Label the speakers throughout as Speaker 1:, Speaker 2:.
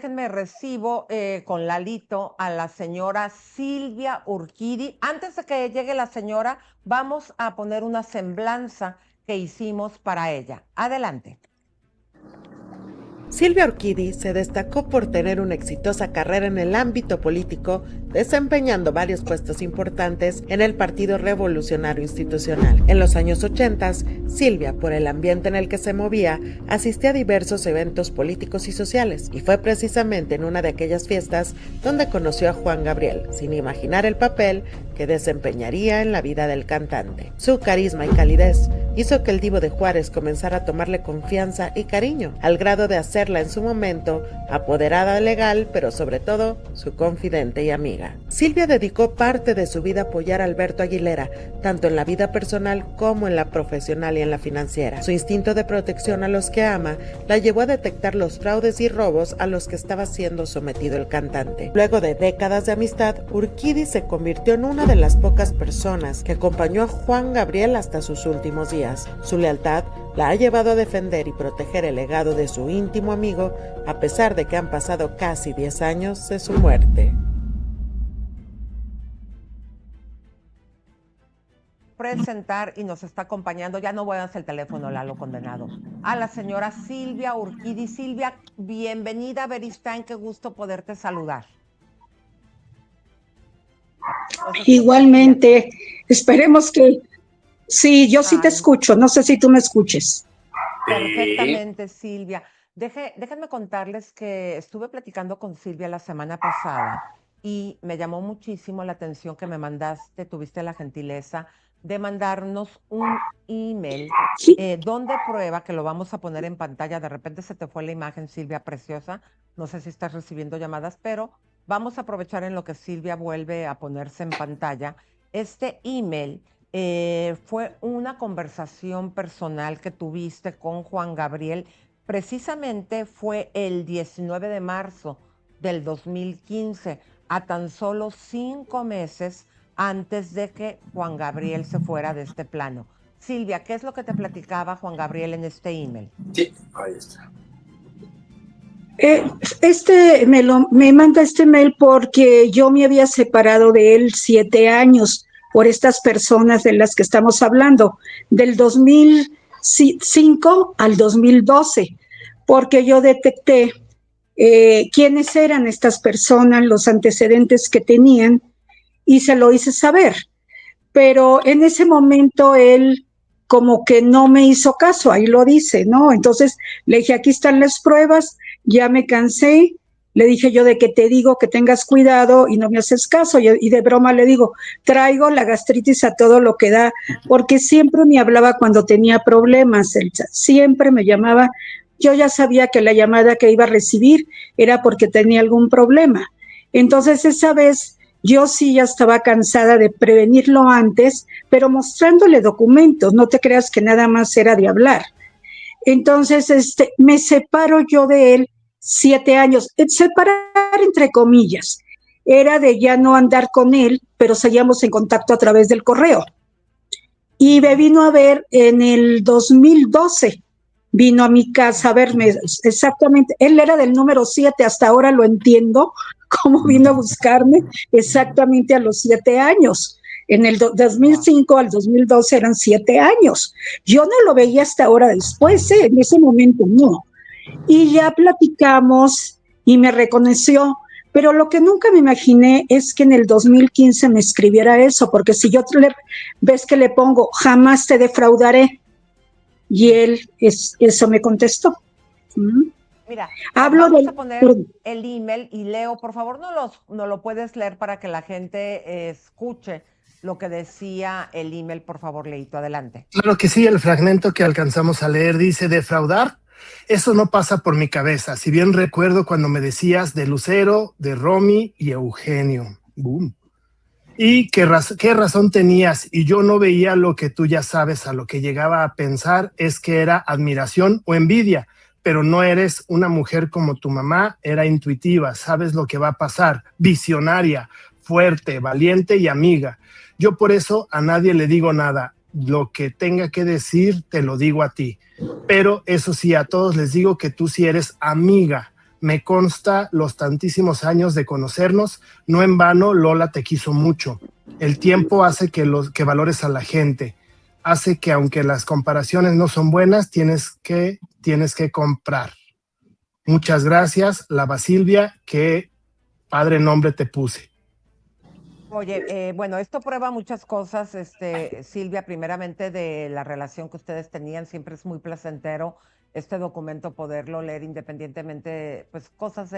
Speaker 1: Déjenme recibo con Lalito a la señora Silvia Urquidi. Antes de que llegue la señora, vamos a poner una semblanza que hicimos para ella. Adelante.
Speaker 2: Silvia Urquidi se destacó por tener una exitosa carrera en el ámbito político, desempeñando varios puestos importantes en el Partido Revolucionario Institucional. En los años 80, Silvia, por el ambiente en el que se movía, asistía a diversos eventos políticos y sociales, y fue precisamente en una de aquellas fiestas donde conoció a Juan Gabriel, sin imaginar el papel que desempeñaría en la vida del cantante. Su carisma y calidez hizo que el Divo de Juárez comenzara a tomarle confianza y cariño, al grado de hacerla en su momento apoderada legal, pero sobre todo su confidente y amiga. Silvia dedicó parte de su vida a apoyar a Alberto Aguilera, tanto en la vida personal como en la profesional y en la financiera. Su instinto de protección a los que ama la llevó a detectar los fraudes y robos a los que estaba siendo sometido el cantante. Luego de décadas de amistad, Urquidi se convirtió en una de las pocas personas que acompañó a Juan Gabriel hasta sus últimos días. Su lealtad la ha llevado a defender y proteger el legado de su íntimo amigo, a pesar de que han pasado casi 10 años de su muerte.
Speaker 1: Presentar y nos está acompañando, ya no voy a hacer el teléfono, Lalo condenado, a la señora Silvia Urquidi. Silvia, bienvenida a Beristain, qué gusto poderte saludar.
Speaker 3: Igualmente, esperemos que... Sí, yo sí te escucho, no sé si tú me escuches.
Speaker 1: Perfectamente, Silvia. Déjenme contarles que estuve platicando con Silvia la semana pasada y me llamó muchísimo la atención que me mandaste, tuviste la gentileza de mandarnos un email donde prueba, que lo vamos a poner en pantalla. De repente se te fue la imagen, Silvia, preciosa. No sé si estás recibiendo llamadas, pero vamos a aprovechar en lo que Silvia vuelve a ponerse en pantalla. Este email fue una conversación personal que tuviste con Juan Gabriel. Precisamente fue el 19 de marzo del 2015, a tan solo 5 meses antes de que Juan Gabriel se fuera de este plano. Silvia, ¿qué es lo que te platicaba Juan Gabriel en este email?
Speaker 4: Sí, ahí está.
Speaker 3: Me manda este mail porque yo me había separado de él 7 años por estas personas de las que estamos hablando, del 2005 al 2012, porque yo detecté quiénes eran estas personas, los antecedentes que tenían, y se lo hice saber. Pero en ese momento él como que no me hizo caso, ahí lo dice, ¿no? Entonces le dije, aquí están las pruebas, ya me cansé, le dije yo de que te digo que tengas cuidado y no me haces caso, y de broma le digo, traigo la gastritis a todo lo que da, porque siempre me hablaba cuando tenía problemas, siempre me llamaba, yo ya sabía que la llamada que iba a recibir era porque tenía algún problema. Entonces esa vez yo sí ya estaba cansada de prevenirlo antes, pero mostrándole documentos, no te creas que nada más era de hablar. Entonces me separo yo de él 7 años, separar entre comillas, era de ya no andar con él, pero seguíamos en contacto a través del correo. Y me vino a ver en el 2012, vino a mi casa a verme exactamente, él era del número 7, hasta ahora lo entiendo, cómo vino a buscarme exactamente a los 7 años. En el 2005 al 2012 eran 7 años. Yo no lo veía hasta ahora después, en ese momento no. Y ya platicamos y me reconoció, pero lo que nunca me imaginé es que en el 2015 me escribiera eso, porque si yo ves que le pongo, jamás te defraudaré, y él eso me contestó.
Speaker 1: Mira, vamos a poner el email y Leo, por favor, no lo puedes leer para que la gente escuche lo que decía el email, por favor, Leito, adelante.
Speaker 4: Claro que sí, el fragmento que alcanzamos a leer dice, defraudar, eso no pasa por mi cabeza, si bien recuerdo cuando me decías de Lucero, de Romy y Eugenio. Boom. Y qué razón tenías, y yo no veía lo que tú ya sabes, a lo que llegaba a pensar es que era admiración o envidia, pero no eres una mujer como tu mamá, era intuitiva, sabes lo que va a pasar, visionaria, fuerte, valiente y amiga. Yo por eso a nadie le digo nada, lo que tenga que decir te lo digo a ti, pero eso sí, a todos les digo que tú sí eres amiga, Me consta los tantísimos años de conocernos, no en vano Lola te quiso mucho. El tiempo hace que valores a la gente, hace que aunque las comparaciones no son buenas, tienes que comprar. Muchas gracias, Lava Silvia, qué padre nombre te puse.
Speaker 1: Oye, bueno, esto prueba muchas cosas, Silvia, primeramente de la relación que ustedes tenían, siempre es muy placentero este documento poderlo leer independientemente, pues cosas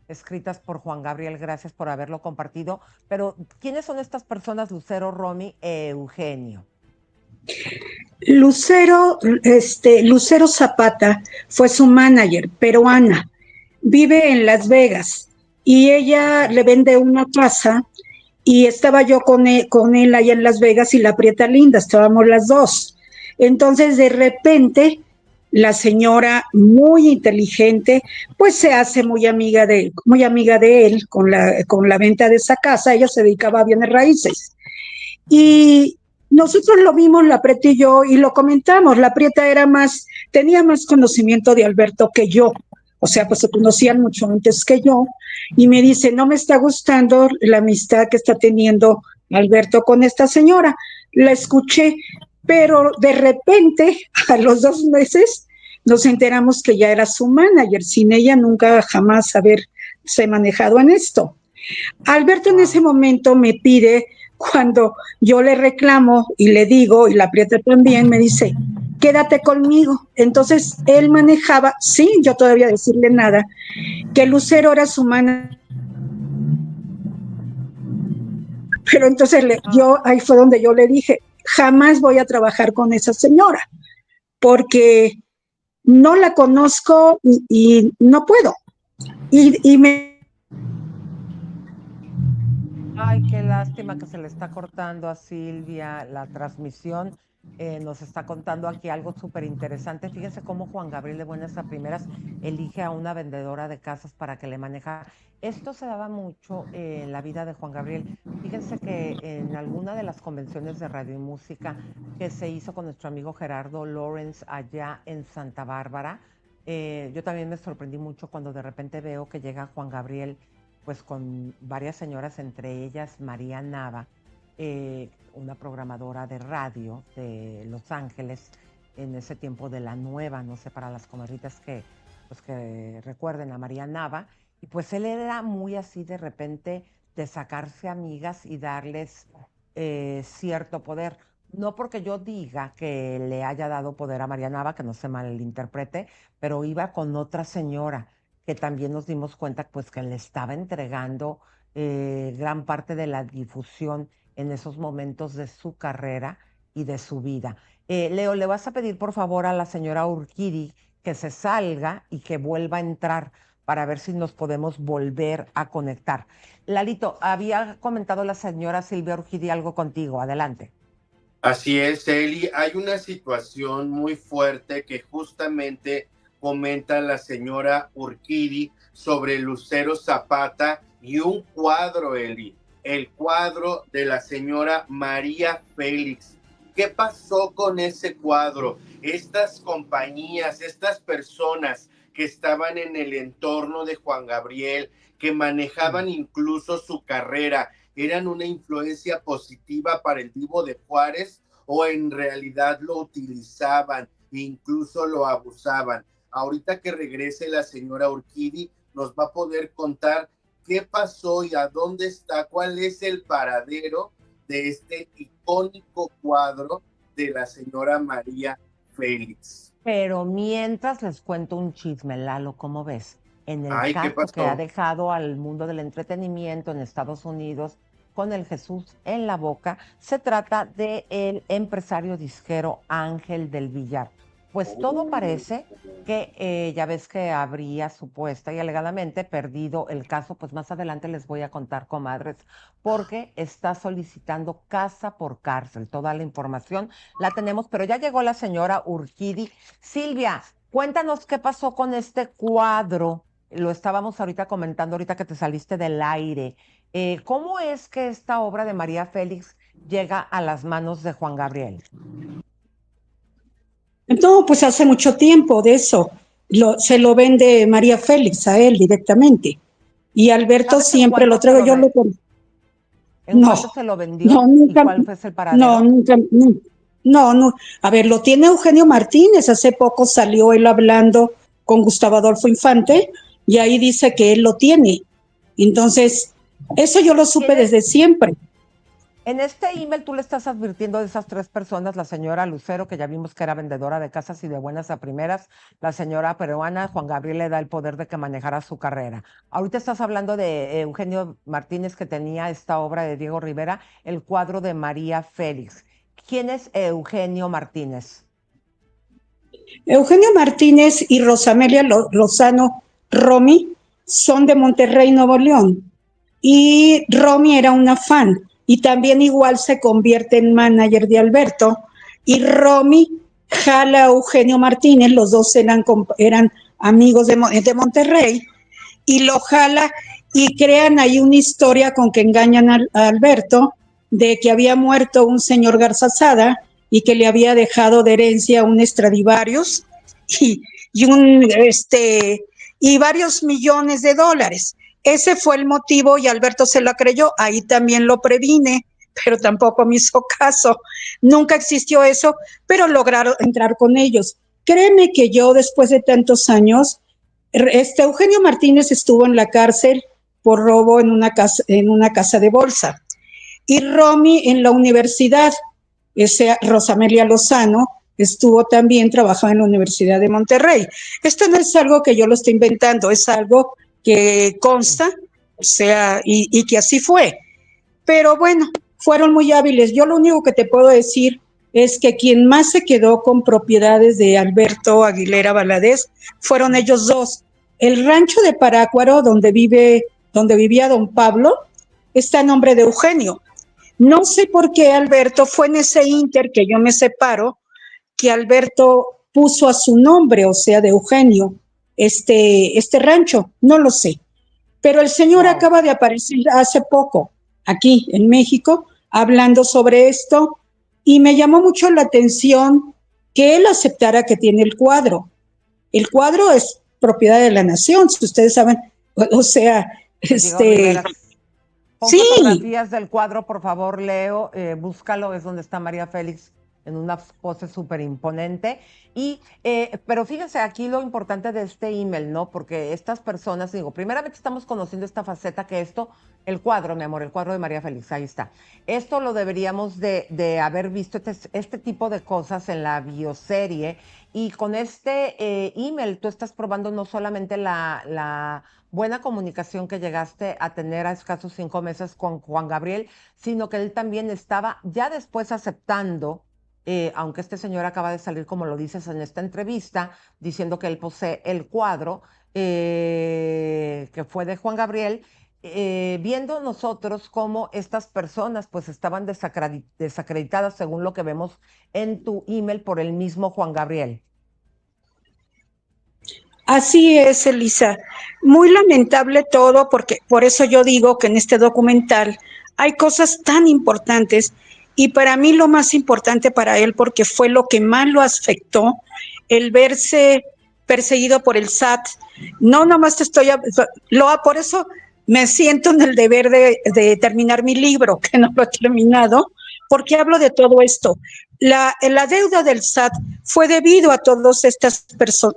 Speaker 1: escritas por Juan Gabriel, gracias por haberlo compartido, pero ¿quiénes son estas personas, Lucero, Romy e Eugenio?
Speaker 3: Lucero Zapata fue su manager, peruana, vive en Las Vegas y ella le vende una casa y estaba yo con él allá en Las Vegas y la Prieta Linda, estábamos las dos. Entonces, de repente, la señora, muy inteligente, pues se hace muy amiga de él con la venta de esa casa. Ella se dedicaba a bienes raíces. Y nosotros lo vimos, la Prieta y yo, y lo comentamos. La Prieta tenía más conocimiento de Alberto que yo. O sea, pues se conocían mucho antes que yo. Y me dice, no me está gustando la amistad que está teniendo Alberto con esta señora. La escuché, pero de repente, a los 2 meses, nos enteramos que ya era su manager. Sin ella nunca jamás haberse manejado en esto. Alberto en ese momento me pide, cuando yo le reclamo y le digo, y la Prieta también, me dice, quédate conmigo. Entonces él manejaba, sin yo todavía decirle nada, que Lucero era su manager. Pero entonces ahí fue donde yo le dije, jamás voy a trabajar con esa señora, porque no la conozco y no puedo. Y me...
Speaker 1: Ay, qué lástima que se le está cortando a Silvia la transmisión. Nos está contando aquí algo súper interesante. Fíjense cómo Juan Gabriel de buenas a primeras elige a una vendedora de casas para que le maneja. Esto se daba mucho en la vida de Juan Gabriel. Fíjense que en alguna de las convenciones de radio y música que se hizo con nuestro amigo Gerardo Lawrence allá en Santa Bárbara, yo también me sorprendí mucho cuando de repente veo que llega Juan Gabriel pues con varias señoras, entre ellas María Nava, una programadora de radio de Los Ángeles, en ese tiempo de la nueva, no sé, para las comadritas pues que recuerden a María Nava, y pues él era muy así de repente de sacarse amigas y darles cierto poder. No porque yo diga que le haya dado poder a María Nava, que no se malinterprete, pero iba con otra señora que también nos dimos cuenta pues que le estaba entregando gran parte de la difusión en esos momentos de su carrera y de su vida. Leo, le vas a pedir por favor a la señora Urquidi que se salga y que vuelva a entrar para ver si nos podemos volver a conectar. Lalito, había comentado la señora Silvia Urquidi algo contigo, adelante.
Speaker 5: Así es, Eli. Hay una situación muy fuerte que justamente comenta la señora Urquidi sobre Lucero Zapata y un cuadro, Eli, el cuadro de la señora María Félix. ¿Qué pasó con ese cuadro? Estas compañías, estas personas que estaban en el entorno de Juan Gabriel, que manejaban incluso su carrera, ¿eran una influencia positiva para el Divo de Juárez o en realidad lo utilizaban e incluso lo abusaban? Ahorita que regrese la señora Urquidi nos va a poder contar qué pasó y a dónde está, cuál es el paradero de este icónico cuadro de la señora María Félix.
Speaker 1: Pero mientras les cuento un chisme, Lalo, ¿cómo ves? En el caso que ha dejado al mundo del entretenimiento en Estados Unidos con el Jesús en la boca, se trata del empresario disquero Ángel del Villar. Pues todo parece que ya ves que habría supuesta y alegadamente perdido el caso, pues más adelante les voy a contar, comadres, porque está solicitando casa por cárcel. Toda la información la tenemos, pero ya llegó la señora Urquidi. Silvia, cuéntanos qué pasó con este cuadro. Lo estábamos ahorita comentando, ahorita que te saliste del aire. ¿Cómo es que esta obra de María Félix llega a las manos de Juan Gabriel?
Speaker 3: No, pues hace mucho tiempo de eso. se lo vende María Félix a él directamente. Y Alberto siempre lo traigo, yo lo...
Speaker 1: ¿En
Speaker 3: No,
Speaker 1: cuánto se lo vendió?
Speaker 3: no, nunca,
Speaker 1: ¿Y cuál fue el paradero?
Speaker 3: no, nunca, no, no. A ver, lo tiene Eugenio Martínez. Hace poco salió él hablando con Gustavo Adolfo Infante y ahí dice que él lo tiene. Entonces, eso yo lo supe desde siempre.
Speaker 1: En este email tú le estás advirtiendo de esas 3 personas, la señora Lucero, que ya vimos que era vendedora de casas y de buenas a primeras, la señora peruana, Juan Gabriel le da el poder de que manejara su carrera. Ahorita estás hablando de Eugenio Martínez, que tenía esta obra de Diego Rivera, el cuadro de María Félix. ¿Quién es Eugenio Martínez?
Speaker 3: Eugenio Martínez y Rosamelia Lozano Romy son de Monterrey, Nuevo León. Y Romy era una fan. Y también igual se convierte en manager de Alberto. Y Romy jala a Eugenio Martínez, los dos eran amigos de Monterrey, y lo jala y crean ahí una historia con que engañan a Alberto de que había muerto un señor Garzazada y que le había dejado de herencia un Stradivarius y varios millones de dólares. Ese fue el motivo y Alberto se lo creyó. Ahí también lo previne, pero tampoco me hizo caso. Nunca existió eso, pero lograron entrar con ellos. Créeme que yo, después de tantos años, Eugenio Martínez estuvo en la cárcel por robo en una casa de bolsa. Y Romy en la universidad, Rosamelia Lozano, estuvo también trabajando en la Universidad de Monterrey. Esto no es algo que yo lo estoy inventando, es algo que consta, y que así fue. Pero bueno, fueron muy hábiles. Yo lo único que te puedo decir es que quien más se quedó con propiedades de Alberto Aguilera Valadez fueron ellos dos. El rancho de Parácuaro, donde vivía don Pablo, está a nombre de Eugenio. No sé por qué Alberto fue en ese ínter que yo me separo, que Alberto puso a su nombre, o sea, de Eugenio, este rancho, no lo sé. Pero el señor acaba de aparecer hace poco aquí en México hablando sobre esto y me llamó mucho la atención que él aceptara que tiene el cuadro. El cuadro es propiedad de la nación, si ustedes saben, o sea,
Speaker 1: Pon fotografías del cuadro, por favor, Leo, búscalo, es donde está María Félix en una pose súper imponente. Pero fíjense aquí lo importante de este email, ¿no? Porque estas personas, digo, primeramente estamos conociendo esta faceta que el cuadro, mi amor, el cuadro de María Félix, ahí está. Esto lo deberíamos de haber visto, este tipo de cosas en la bioserie. Y con este email tú estás probando no solamente la buena comunicación que llegaste a tener a escasos 5 meses con Juan Gabriel, sino que él también estaba ya después aceptando, aunque este señor acaba de salir, como lo dices en esta entrevista, diciendo que él posee el cuadro que fue de Juan Gabriel, viendo nosotros cómo estas personas pues estaban desacreditadas según lo que vemos en tu email por el mismo Juan Gabriel.
Speaker 3: Así es, Elisa. Muy lamentable todo, porque por eso yo digo que en este documental hay cosas tan importantes y para mí lo más importante para él, porque fue lo que más lo afectó, el verse perseguido por el SAT. No, nomás por eso me siento en el deber de terminar mi libro, que no lo he terminado, porque hablo de todo esto. La deuda del SAT fue debido a todas estas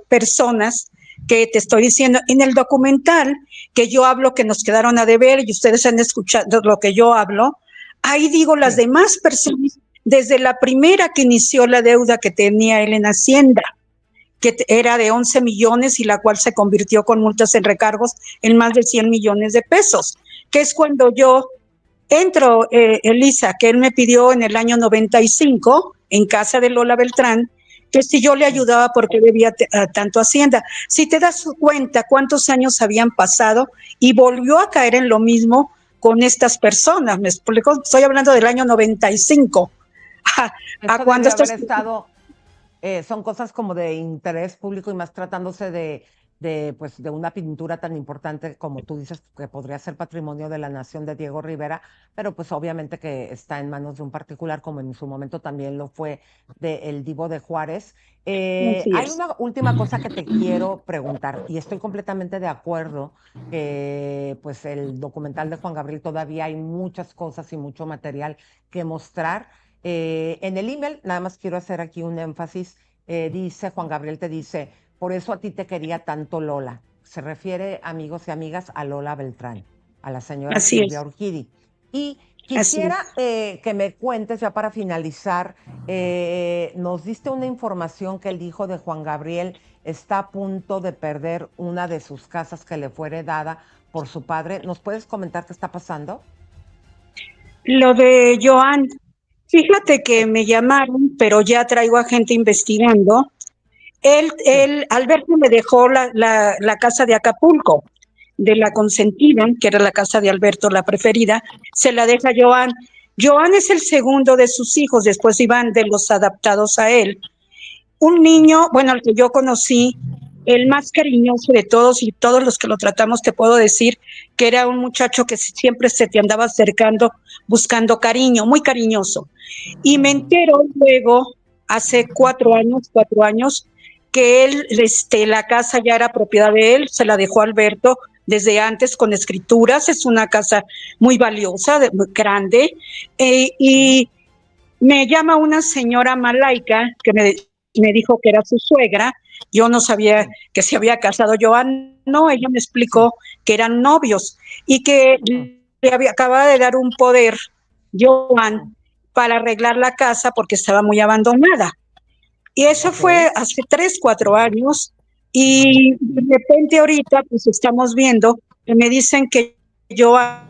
Speaker 3: personas que te estoy diciendo en el documental, que yo hablo que nos quedaron a deber y ustedes han escuchado lo que yo hablo. Ahí digo las demás personas, desde la primera que inició la deuda que tenía él en Hacienda, que era de 11 millones y la cual se convirtió con multas en recargos en más de 100 millones de pesos, que es cuando yo entro, Elisa, que él me pidió en el año 95, en casa de Lola Beltrán, que si yo le ayudaba porque debía tanto Hacienda. Si te das cuenta cuántos años habían pasado y volvió a caer en lo mismo con estas personas, me explico, estoy hablando del año 95.
Speaker 1: ¿A cuándo haber estado? Son cosas como de interés público y más tratándose de pues, de una pintura tan importante como tú dices, que podría ser patrimonio de la nación de Diego Rivera, pero pues obviamente que está en manos de un particular, como en su momento también lo fue el Divo de Juárez.
Speaker 3: Así
Speaker 1: Hay
Speaker 3: es.
Speaker 1: una última cosa que te quiero preguntar, y estoy completamente de acuerdo que pues el documental de Juan Gabriel todavía hay muchas cosas y mucho material que mostrar. En el email, nada más quiero hacer aquí un énfasis, dice Juan Gabriel, te dice, por eso a ti te quería tanto Lola. Se refiere, amigos y amigas, a Lola Beltrán, a la señora
Speaker 3: Así
Speaker 1: Silvia
Speaker 3: es.
Speaker 1: Orchidi. Y
Speaker 3: Así
Speaker 1: quisiera
Speaker 3: es.
Speaker 1: que me cuentes, ya para finalizar, nos diste una información que el hijo de Juan Gabriel está a punto de perder una de sus casas que le fue heredada por su padre. ¿Nos puedes comentar qué está pasando?
Speaker 3: Lo de Joan, fíjate que me llamaron, pero ya traigo a gente investigando.
Speaker 1: Sí.
Speaker 3: Alberto me dejó la casa de Acapulco, de la consentida, que era la casa de Alberto, la preferida, se la deja Joan. Joan es el segundo de sus hijos, después iban de los adaptados a él. Un niño, bueno, al que yo conocí, el más cariñoso de todos y todos los que lo tratamos, te puedo decir que era un muchacho que siempre se te andaba acercando, buscando cariño, muy cariñoso. Y me entero luego, hace 4 años, que la casa ya era propiedad de él, se la dejó Alberto desde antes con escrituras, es una casa muy valiosa, muy grande, y me llama una señora malaica que me dijo que era su suegra. Yo no sabía
Speaker 1: Sí,
Speaker 3: que se había casado Joan, no, ella me
Speaker 1: sí.
Speaker 3: explicó que eran novios y que
Speaker 1: Mm,
Speaker 3: acababa de dar un poder
Speaker 1: mm.
Speaker 3: Joan para arreglar la casa porque estaba muy abandonada. Y eso
Speaker 1: Ok,
Speaker 3: fue hace 3, 4 años y de repente ahorita pues estamos viendo que me dicen que Joan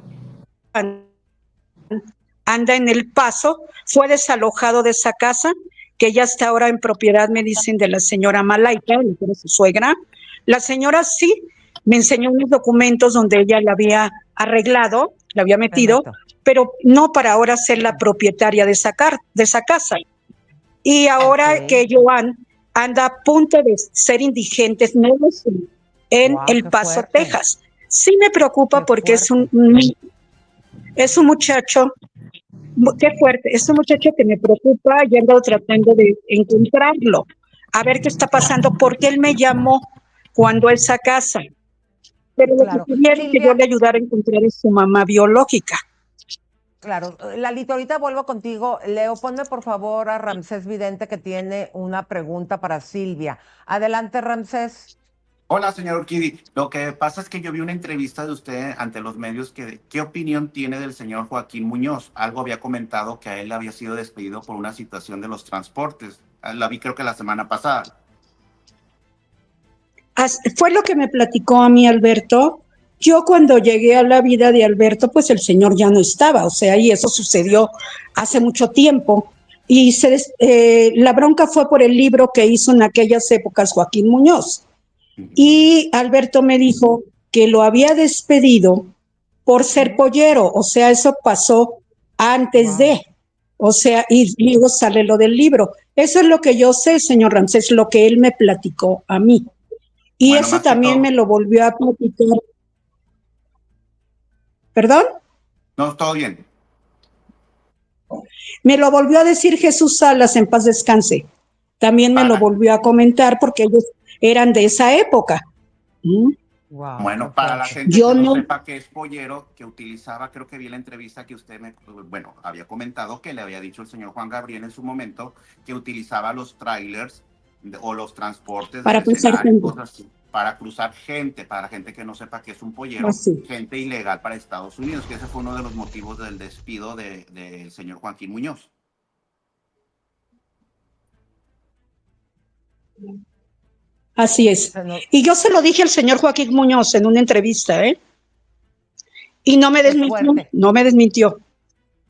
Speaker 3: anda en El Paso, fue desalojado de esa casa, que ya está ahora en propiedad, me dicen, de la señora Malaika, de su suegra. La señora sí me enseñó unos documentos donde ella la había arreglado, la había metido,
Speaker 1: perfecto.
Speaker 3: pero no para ahora ser la propietaria de esa casa. Y
Speaker 1: Ok.
Speaker 3: ahora que Joan anda a punto de ser indigente, no lo sé, en
Speaker 1: Wow,
Speaker 3: El
Speaker 1: qué
Speaker 3: Paso,
Speaker 1: fuerte,
Speaker 3: Texas. Sí me preocupa
Speaker 1: qué
Speaker 3: porque
Speaker 1: fuerte.
Speaker 3: es un muchacho. Qué fuerte, es un muchacho que me preocupa y he andado tratando de encontrarlo, a ver qué está pasando, porque él me llamó cuando esa casa, pero lo que
Speaker 1: Claro.
Speaker 3: quería que yo
Speaker 1: Silvia,
Speaker 3: le ayudara a encontrar es su mamá biológica.
Speaker 1: claro. Lalito, ahorita vuelvo contigo. Leo, ponme por favor a Ramsés Vidente que tiene una pregunta para Silvia. Adelante, Ramsés.
Speaker 6: Hola, señor Urquidi. Lo que pasa es que yo vi una entrevista de usted ante los medios ¿qué opinión tiene del señor Joaquín Muñoz? Algo había comentado que a él había sido despedido por una situación de los transportes. La vi creo que la semana pasada.
Speaker 3: Fue lo que me platicó a mí Alberto. Yo cuando llegué a la vida de Alberto, pues el señor ya no estaba, o sea, y eso sucedió hace mucho tiempo. Y la bronca fue por el libro que hizo en aquellas épocas Joaquín Muñoz. Y Alberto me dijo que lo había despedido por ser pollero, o sea, eso pasó antes
Speaker 1: Wow.
Speaker 3: de, o sea, y luego sale lo del libro. Eso es lo que yo sé, señor Ramsés, lo que él me platicó a mí. Y
Speaker 6: Bueno,
Speaker 3: eso
Speaker 6: más que
Speaker 3: también me
Speaker 6: todo.
Speaker 3: lo volvió a platicar. ¿Perdón?
Speaker 6: No, todo bien.
Speaker 3: Me lo volvió a decir Jesús Salas, en paz descanse. También me lo
Speaker 6: Para,
Speaker 3: volvió a comentar porque ellos eran de esa época. ¿Mm?
Speaker 1: Wow, qué
Speaker 6: bueno, para la
Speaker 1: fuerte.
Speaker 6: gente
Speaker 3: Yo
Speaker 6: que no
Speaker 3: no,
Speaker 6: sepa qué es pollero, que utilizaba, creo que vi la entrevista que usted bueno, había comentado que le había dicho el señor Juan Gabriel en su momento que utilizaba los trailers o los transportes de
Speaker 3: para cruzar
Speaker 6: mercenarios,
Speaker 3: gente.
Speaker 6: cosas así, para cruzar gente, para la gente que no sepa qué es un pollero,
Speaker 3: Así.
Speaker 6: gente ilegal para Estados Unidos, que ese fue uno de los motivos del despido del señor Joaquín Muñoz.
Speaker 3: Así es.
Speaker 1: Se nos-
Speaker 3: Y yo se lo dije al señor Joaquín Muñoz en una entrevista, ¿eh? Y no me
Speaker 1: Qué
Speaker 3: desmintió,
Speaker 1: fuerte.
Speaker 3: no me desmintió.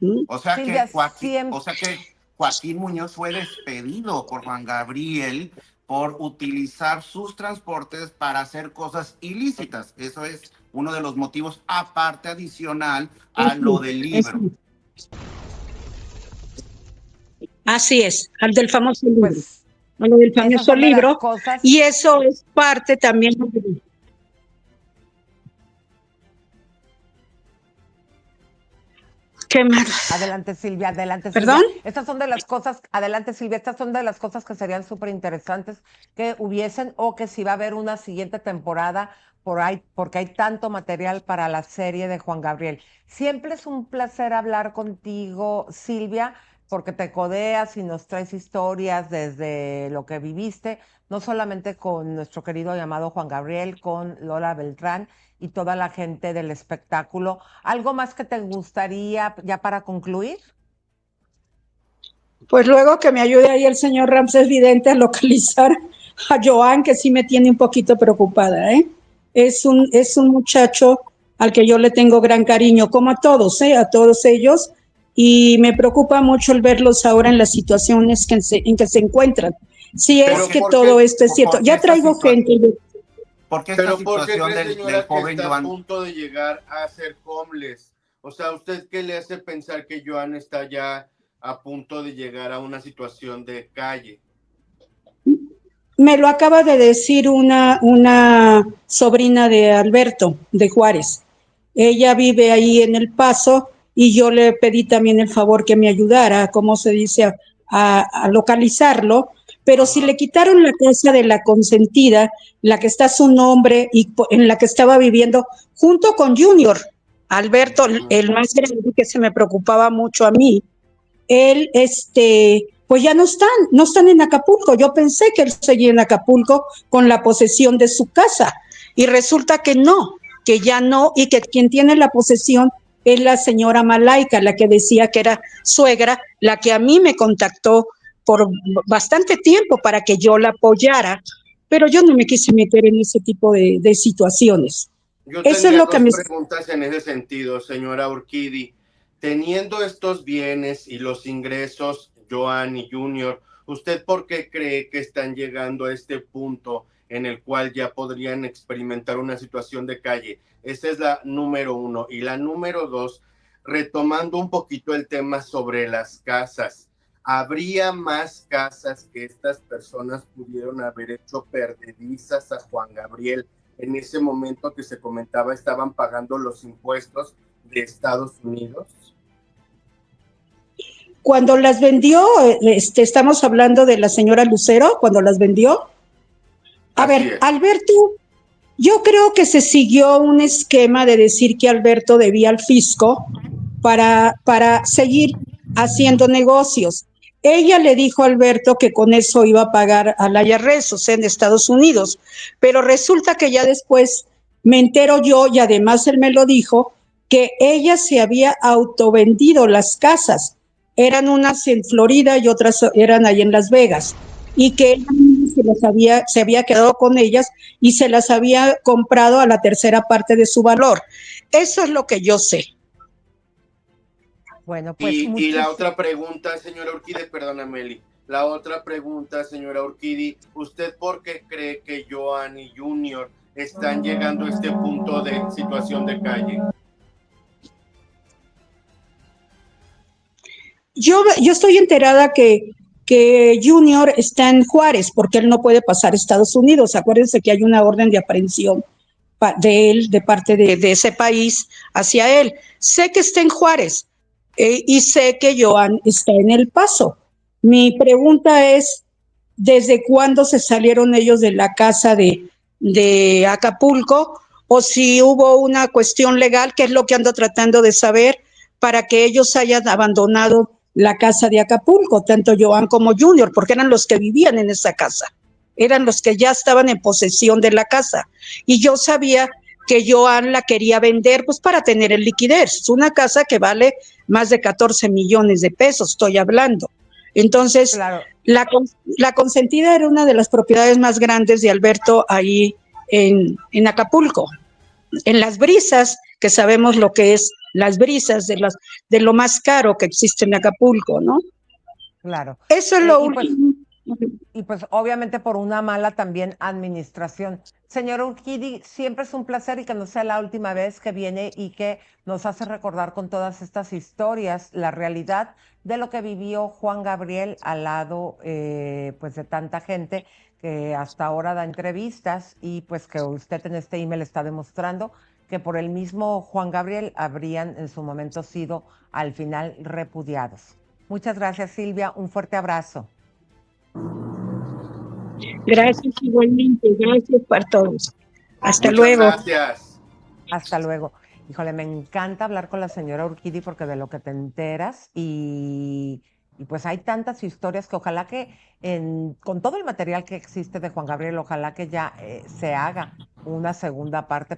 Speaker 3: ¿Mm?
Speaker 1: Silvia,
Speaker 6: O
Speaker 1: siempre.
Speaker 6: sea que Joaquín Muñoz fue despedido por Juan Gabriel por utilizar sus transportes para hacer cosas ilícitas. Eso es uno de los motivos, aparte adicional a lo del libro.
Speaker 3: Así es, al del famoso libro.
Speaker 1: Pues
Speaker 3: a lo del
Speaker 1: Esas
Speaker 3: famoso
Speaker 1: son de las
Speaker 3: libro,
Speaker 1: cosas.
Speaker 3: y eso es parte también. ¿Qué más?
Speaker 1: Adelante, Silvia, adelante,
Speaker 3: ¿Perdón?
Speaker 1: Silvia. Estas son de las cosas, adelante, Silvia, estas son de las cosas que serían súper interesantes que hubiesen o que si va a haber una siguiente temporada por ahí, porque hay tanto material para la serie de Juan Gabriel. Siempre es un placer hablar contigo, Silvia, porque te codeas y nos traes historias desde lo que viviste, no solamente con nuestro querido llamado Juan Gabriel, con Lola Beltrán y toda la gente del espectáculo. ¿Algo más que te gustaría ya para concluir?
Speaker 3: Pues luego que me ayude ahí el señor Ramsés Vidente a localizar a Joan, que sí me tiene un poquito preocupada, ¿eh? Es un muchacho al que yo le tengo gran cariño, como a todos, ¿eh? A todos ellos, y me preocupa mucho el verlos ahora en las situaciones en que se encuentran. Si
Speaker 5: Pero
Speaker 3: es que
Speaker 5: ¿por
Speaker 3: todo
Speaker 5: qué,
Speaker 3: esto es cierto.
Speaker 6: ¿Por qué
Speaker 3: Ya
Speaker 6: esta
Speaker 3: traigo gente.
Speaker 6: ¿Por qué esta
Speaker 5: pero por qué
Speaker 6: situación
Speaker 5: cree,
Speaker 6: del
Speaker 5: señora, que
Speaker 6: joven
Speaker 5: está a
Speaker 6: Joan?
Speaker 5: punto de llegar a ser homeless? O sea, ¿usted qué le hace pensar que Joan está ya a punto de llegar a una situación de calle?
Speaker 3: Me lo acaba de decir una sobrina de Alberto, de Juárez. Ella vive ahí en El Paso y yo le pedí también el favor que me ayudara, como se dice, a localizarlo. Pero si le quitaron la casa de la consentida, la que está su nombre y en la que estaba viviendo, junto con Junior, Alberto, el más grande, que se me preocupaba mucho a mí, él, pues ya no están en Acapulco. Yo pensé que él seguía en Acapulco con la posesión de su casa y resulta que no, que ya no, y que quien tiene la posesión es la señora Malaika, la que decía que era suegra, la que a mí me contactó por bastante tiempo para que yo la apoyara, pero yo no me quise meter en ese tipo de situaciones.
Speaker 5: Yo
Speaker 3: Eso es
Speaker 5: tendría
Speaker 3: lo que
Speaker 5: dos
Speaker 3: me...
Speaker 5: preguntas en ese sentido, señora Urquidi. Teniendo estos bienes y los ingresos, Joan y Junior, ¿usted por qué cree que están llegando a este punto en el cual ya podrían experimentar una situación de calle? Esa es la número uno. Y la número dos, retomando un poquito el tema sobre las casas. ¿Habría más casas que estas personas pudieron haber hecho perdedizas a Juan Gabriel? En ese momento que se comentaba, estaban pagando los impuestos de Estados Unidos.
Speaker 3: Cuando las vendió, estamos hablando de la señora Lucero, cuando las vendió. A ver, Alberto, yo creo que se siguió un esquema de decir que Alberto debía al fisco para seguir haciendo negocios. Ella le dijo a Alberto que con eso iba a pagar a la IRS, o sea, en Estados Unidos, pero resulta que ya después me entero yo, y además él me lo dijo, que ella se había autovendido las casas. Eran unas en Florida y otras eran ahí en Las Vegas, y que ella se había quedado con ellas y se las había comprado a la tercera parte de su valor. Eso es lo que yo sé.
Speaker 1: Bueno, pues
Speaker 5: y la otra pregunta, señora Urquidi, perdóname, Eli. La otra pregunta, señora Urquidi, ¿usted por qué cree que Joan y Junior están llegando a este punto de situación de calle?
Speaker 3: Yo estoy enterada que Junior está en Juárez porque él no puede pasar a Estados Unidos. Acuérdense que hay una orden de aprehensión de él, de parte de ese país hacia él. Sé que está en Juárez y sé que Joan está en El Paso. Mi pregunta es, ¿desde cuándo se salieron ellos de la casa de Acapulco? O si hubo una cuestión legal, que es lo que ando tratando de saber, para que ellos hayan abandonado la casa de Acapulco, tanto Joan como Junior, porque eran los que vivían en esa casa, eran los que ya estaban en posesión de la casa. Y yo sabía que Joan la quería vender pues para tener el liquidez. Es una casa que vale más de 14 millones de pesos, estoy hablando. Entonces, claro, la consentida era una de las propiedades más grandes de Alberto ahí en Acapulco. En Las Brisas, que sabemos lo que es Las Brisas, de lo más caro que existe en Acapulco, ¿no?
Speaker 1: Claro.
Speaker 3: Eso es lo último.
Speaker 1: Y pues obviamente por una mala también administración. Señora Urquidi, siempre es un placer y que no sea la última vez que viene y que nos hace recordar con todas estas historias la realidad de lo que vivió Juan Gabriel al lado pues de tanta gente que hasta ahora da entrevistas y pues que usted en este email está demostrando que por el mismo Juan Gabriel habrían en su momento sido al final repudiados. Muchas gracias, Silvia. Un fuerte abrazo.
Speaker 3: Gracias igualmente, gracias para todos. Hasta
Speaker 5: Muchas
Speaker 3: luego.
Speaker 5: gracias.
Speaker 1: Hasta luego. Híjole, me encanta hablar con la señora Urquidi porque de lo que te enteras y pues hay tantas historias que ojalá que con todo el material que existe de Juan Gabriel, ojalá que ya se haga una segunda parte.